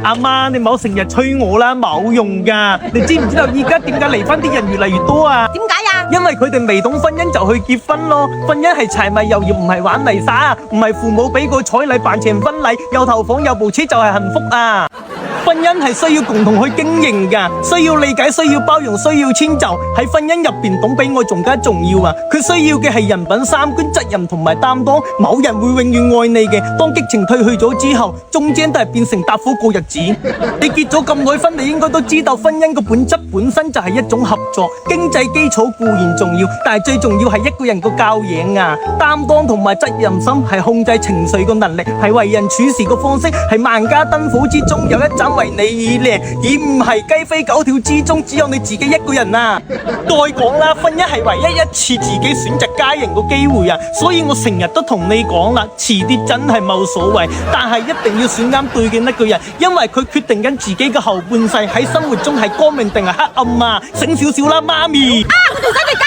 阿媽，你唔好成日催我啦，冇用噶。你知唔知道而家點解離婚啲人越嚟越多啊？點解呀？因為佢哋未懂婚姻就去結婚咯。婚姻係柴米油鹽，唔係玩泥沙，唔係父母俾個彩禮辦成婚禮，有頭房有部車就係幸福啊！婚姻係需要共同去經營噶，需要理解，需要包容，需要遷就。喺婚姻入邊，懂比愛仲加重要啊！佢需要嘅係人品、三觀、責任同埋擔當。冇人會永遠愛你嘅，當激情退去咗之後，終將都係變成搭伙過日子。你結咗咁耐婚，你應該都知道婚姻嘅本質本身就係一種合作。經濟基礎固然重要，但係最重要係一個人個教養啊！擔當同埋責任心係控制情緒嘅能力，係為人處事嘅方式，係萬家燈火之中有一盞為你而亮，而唔係雞飛狗跳之中只有你自己一個人啊！再講啦，婚姻係唯一一次自己選擇家人嘅機會啊！所以我成日都同你講啦，遲啲真係冇所謂，但係一定要選啱對嘅一個人，因為佢決定緊自己嘅後半世喺生活中係光明定係黑暗啊！醒少少啦，媽咪！我條仔你加